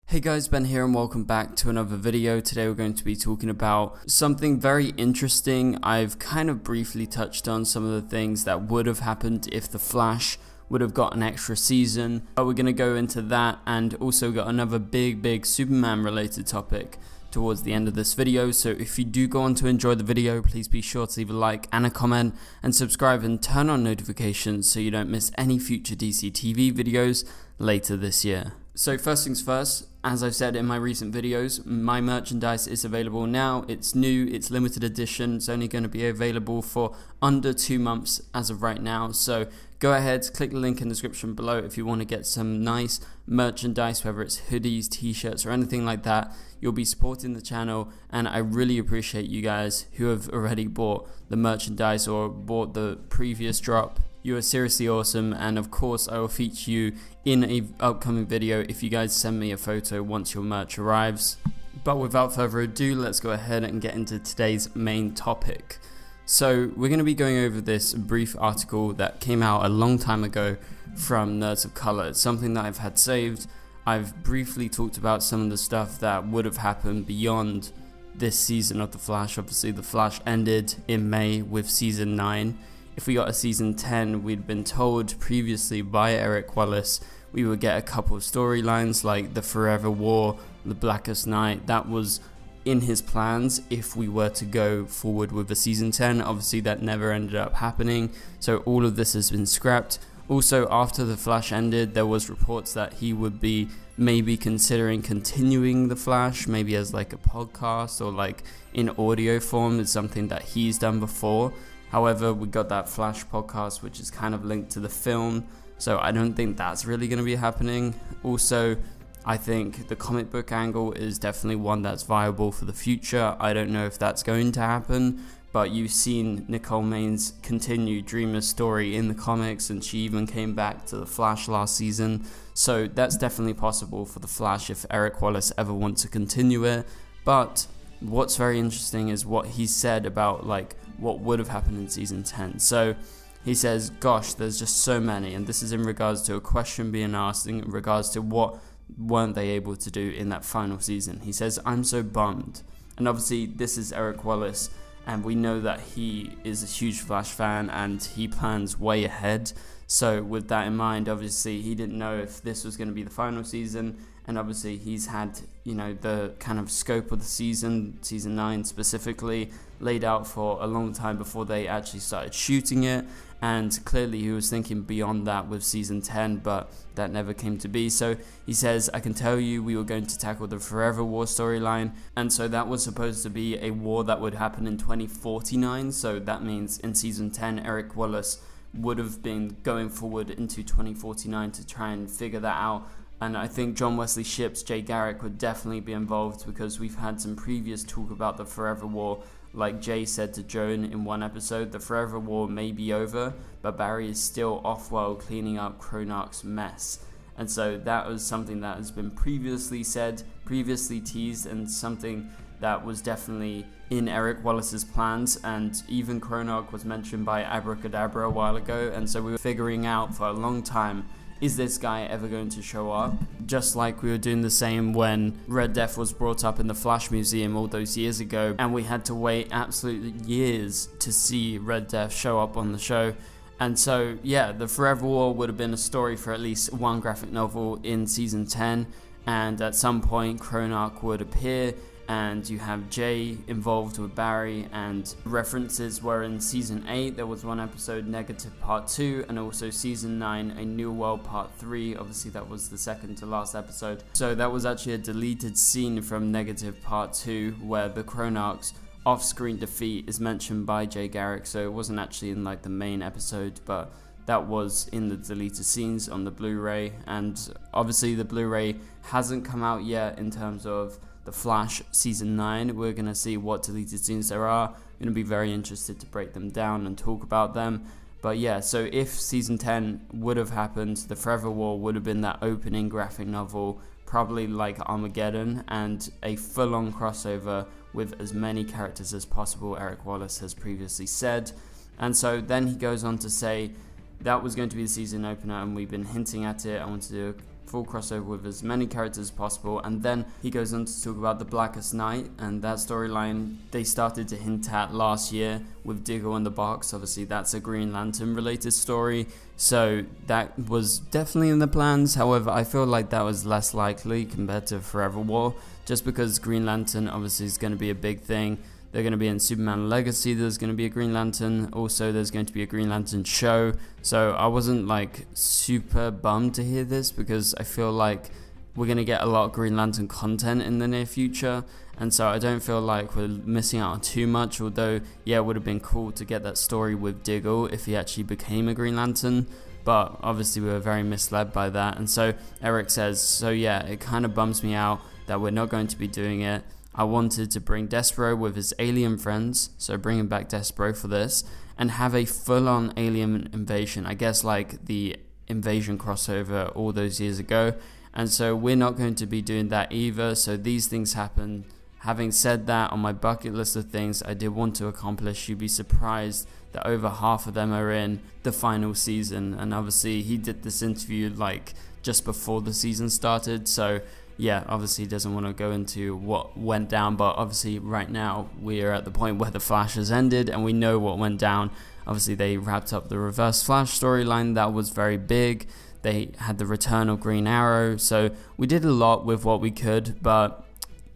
Hey guys, Ben here and welcome back to another video. Today we're going to be talking about something very interesting. I've kind of briefly touched on some of the things that would have happened if The Flash would have got an extra season, but we're going to go into that and also got another big Superman related topic towards the end of this video. So if you do go on to enjoy the video, please be sure to leave a like and a comment and subscribe and turn on notifications so you don't miss any future DCTV videos later this year. So first things first, as I've said in my recent videos, my merchandise is available now. It's new, it's limited edition, it's only going to be available for under 2 months as of right now. So go ahead, click the link in the description below if you want to get some nice merchandise, whether it's hoodies, t-shirts or anything like that. You'll be supporting the channel and I really appreciate you guys who have already bought the merchandise or bought the previous drop. You are seriously awesome, and of course I will feature you in an upcoming video if you guys send me a photo once your merch arrives. But without further ado, let's go ahead and get into today's main topic. So we're going to be going over this brief article that came out a long time ago from Nerds of Color. It's something that I've had saved. I've briefly talked about some of the stuff that would have happened beyond this season of The Flash. Obviously The Flash ended in May with season 9. If we got a season 10, we'd been told previously by Eric Wallace we would get a couple of storylines like the Forever War, the Blackest Night. That was in his plans if we were to go forward with a season 10. Obviously that never ended up happening, so all of this has been scrapped. Also, after The Flash ended, there was reports that he would be maybe considering continuing The Flash, maybe as like a podcast or like in audio form. It's something that he's done before. However, we got that Flash podcast, which is kind of linked to the film, so I don't think that's really going to be happening. Also, I think the comic book angle is definitely one that's viable for the future. I don't know if that's going to happen, but you've seen Nicole Main's continued Dreamer's story in the comics, and she even came back to the Flash last season, so that's definitely possible for the Flash if Eric Wallace ever wants to continue it. But what's very interesting is what he said about like what would have happened in season 10. So he says, gosh, there's just so many, and this is in regards to a question being asked in regards to what weren't they able to do in that final season. He says, I'm so bummed. And obviously this is Eric Wallace, and we know that he is a huge Flash fan and he plans way ahead. So with that in mind, obviously he didn't know if this was going to be the final season, and obviously he's had, you know, the kind of scope of the season 9 specifically, laid out for a long time before they actually started shooting it, and clearly he was thinking beyond that with season 10, but that never came to be. So he says, I can tell you we were going to tackle the Forever War storyline, and so that was supposed to be a war that would happen in 2049, so that means in season 10 Eric Wallace would have been going forward into 2049 to try and figure that out. And I think John Wesley Shipp's Jay Garrick would definitely be involved, because we've had some previous talk about the Forever War. Like Jay said to Joan in one episode, the Forever War may be over, but Barry is still off-world cleaning up Cronarch's mess. And so that was something that has been previously said, previously teased, and something that was definitely in Eric Wallace's plans. And even Cronarch was mentioned by Abracadabra a while ago, and so we were figuring out for a long time, is this guy ever going to show up? Just like we were doing the same when Red Death was brought up in the Flash Museum all those years ago, and we had to wait absolutely years to see Red Death show up on the show. And so yeah, the Forever War would have been a story for at least one graphic novel in season 10, and at some point Cronarch would appear, and you have Jay involved with Barry, and references were in season 8, there was one episode, Negative Part 2, and also season 9, A New World Part 3, obviously that was the second to last episode. So that was actually a deleted scene from Negative Part 2 where the Cronarch's off-screen defeat is mentioned by Jay Garrick, so it wasn't actually in like the main episode, but that was in the deleted scenes on the Blu-ray. And obviously the Blu-ray hasn't come out yet in terms of The Flash season 9. We're going to see what deleted scenes there are. I'm going to be very interested to break them down and talk about them. But yeah, so if season 10 would have happened, the Forever War would have been that opening graphic novel, probably like Armageddon, and a full-on crossover with as many characters as possible, Eric Wallace has previously said. And so then he goes on to say that was going to be the season opener, and we've been hinting at it. I want to do full crossover with as many characters as possible. And then he goes on to talk about the Blackest Night, and that storyline they started to hint at last year with Diggle in the Box. Obviously that's a Green Lantern related story, so that was definitely in the plans. However, I feel like that was less likely compared to Forever War, just because Green Lantern obviously is going to be a big thing. They're going to be in Superman Legacy, there's going to be a Green Lantern, also there's going to be a Green Lantern show. So I wasn't like super bummed to hear this, because I feel like we're going to get a lot of Green Lantern content in the near future, and so I don't feel like we're missing out on too much. Although yeah, it would have been cool to get that story with Diggle if he actually became a Green Lantern, but obviously we were very misled by that. And so Eric says, so yeah, it kind of bums me out that we're not going to be doing it. I wanted to bring Despero with his alien friends, so bringing back Despero for this, and have a full-on alien invasion, I guess like the Invasion crossover all those years ago. And so we're not going to be doing that either, so these things happen. Having said that, on my bucket list of things I did want to accomplish, you'd be surprised that over half of them are in the final season. And obviously he did this interview like just before the season started, so yeah, obviously he doesn't want to go into what went down, but obviously right now we are at the point where the Flash has ended and we know what went down. Obviously they wrapped up the Reverse Flash storyline, that was very big. They had the return of Green Arrow, so we did a lot with what we could. But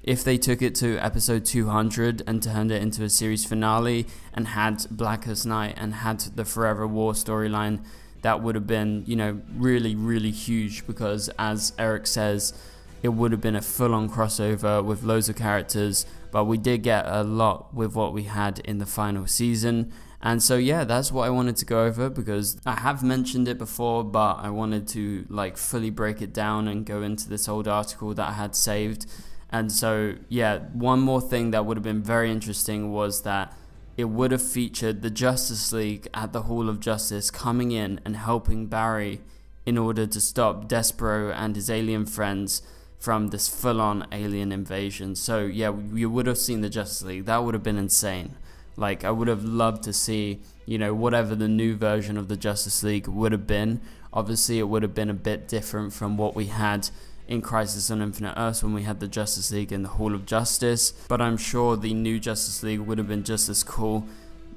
if they took it to episode 200 and turned it into a series finale and had Blackest Night and had the Forever War storyline, that would have been, you know, really, really huge, because as Eric says, it would have been a full-on crossover with loads of characters. But we did get a lot with what we had in the final season. And so yeah, that's what I wanted to go over, because I have mentioned it before, but I wanted to like fully break it down and go into this old article that I had saved. And so yeah, one more thing that would have been very interesting was that it would have featured the Justice League at the Hall of Justice coming in and helping Barry in order to stop Despero and his alien friends from this full-on alien invasion. So yeah, we would have seen the Justice League. That would have been insane. Like, I would have loved to see, you know, whatever the new version of the Justice League would have been. Obviously it would have been a bit different from what we had in Crisis on Infinite Earths when we had the Justice League in the Hall of Justice, but I'm sure the new Justice League would have been just as cool.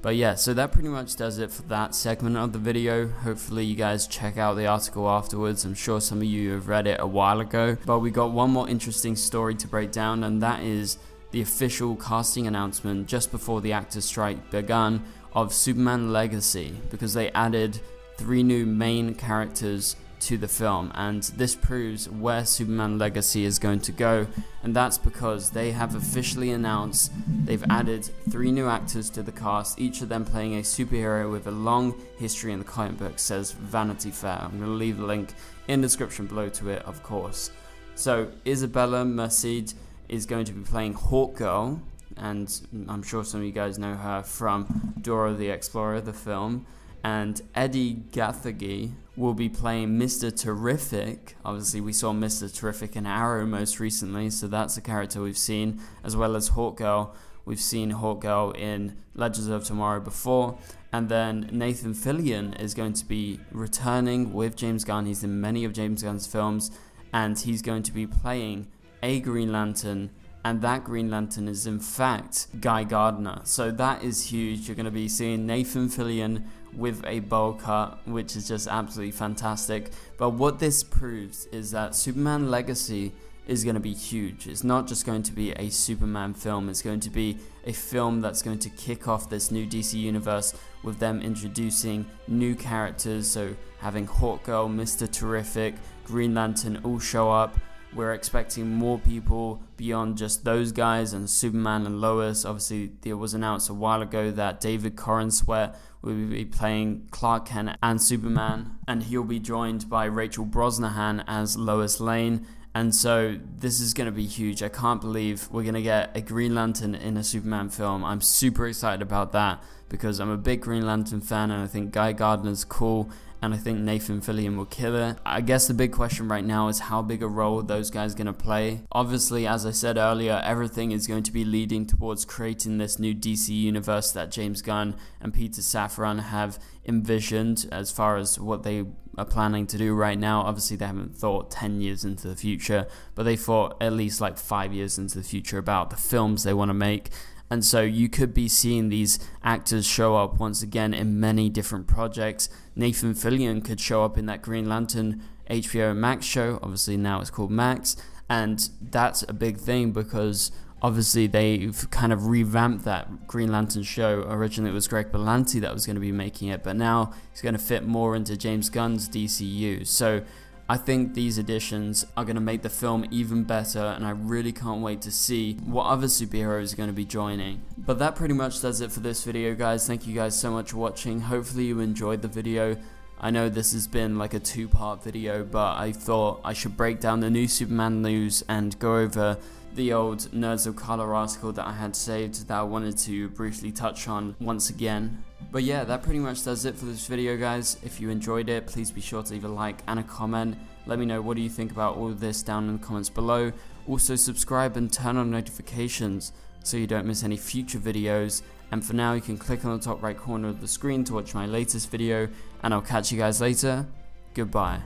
But yeah, so that pretty much does it for that segment of the video. Hopefully you guys check out the article afterwards. I'm sure some of you have read it a while ago. But we got one more interesting story to break down, and that is the official casting announcement just before the actors' strike began of Superman Legacy, because they added 3 new main characters to the film, and this proves where Superman Legacy is going to go. And that's because they have officially announced they've added 3 new actors to the cast, each of them playing a superhero with a long history in the comic book, says Vanity Fair. I'm going to leave a link in the description below to it, of course. So Isabella Merced is going to be playing Hawkgirl, and I'm sure some of you guys know her from Dora the Explorer, the film. And Eddie Gathegi will be playing Mr. Terrific. Obviously we saw Mr. Terrific in Arrow most recently, so that's a character we've seen, as well as Hawkgirl. We've seen Hawkgirl in Legends of Tomorrow before. And then Nathan Fillion is going to be returning with James Gunn. He's in many of James Gunn's films, and he's going to be playing a Green Lantern, and that Green Lantern is in fact Guy Gardner. So that is huge. You're going to be seeing Nathan Fillion with a bowl cut, which is just absolutely fantastic. But what this proves is that Superman Legacy is going to be huge. It's not just going to be a Superman film, it's going to be a film that's going to kick off this new DC universe with them introducing new characters. So having Hawkgirl, Mr. Terrific, Green Lantern all show up. We're expecting more people beyond just those guys and Superman and Lois. Obviously, it was announced a while ago that David Corenswet will be playing Clark Kent and Superman, and he'll be joined by Rachel Brosnahan as Lois Lane. And so this is going to be huge. I can't believe we're going to get a Green Lantern in a Superman film. I'm super excited about that because I'm a big Green Lantern fan, and I think Guy Gardner's cool, and I think Nathan Fillion will kill it. I guess the big question right now is how big a role those guys are going to play. Obviously, as I said earlier, everything is going to be leading towards creating this new DC universe that James Gunn and Peter Safran have envisioned as far as what they are planning to do right now. Obviously they haven't thought 10 years into the future, but they thought at least like 5 years into the future about the films they want to make. And so you could be seeing these actors show up once again in many different projects. Nathan Fillion could show up in that Green Lantern HBO Max show. Obviously now it's called Max, and that's a big thing because obviously they've kind of revamped that Green Lantern show. Originally it was Greg Berlanti that was going to be making it, but now it's going to fit more into James Gunn's DCEU. So I think these additions are going to make the film even better, and I really can't wait to see what other superheroes are going to be joining. But that pretty much does it for this video, guys. Thank you guys so much for watching. Hopefully you enjoyed the video. I know this has been like a two-part video, but I thought I should break down the new Superman news and go over the old Nerds of Color article that I had saved that I wanted to briefly touch on once again. But yeah, that pretty much does it for this video, guys. If you enjoyed it, please be sure to leave a like and a comment. Let me know what do you think about all of this down in the comments below. Also subscribe and turn on notifications so you don't miss any future videos. And for now, you can click on the top right corner of the screen to watch my latest video, and I'll catch you guys later. Goodbye.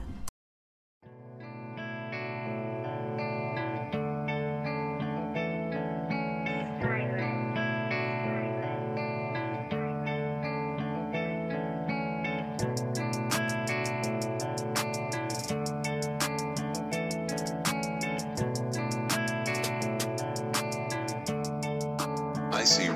I see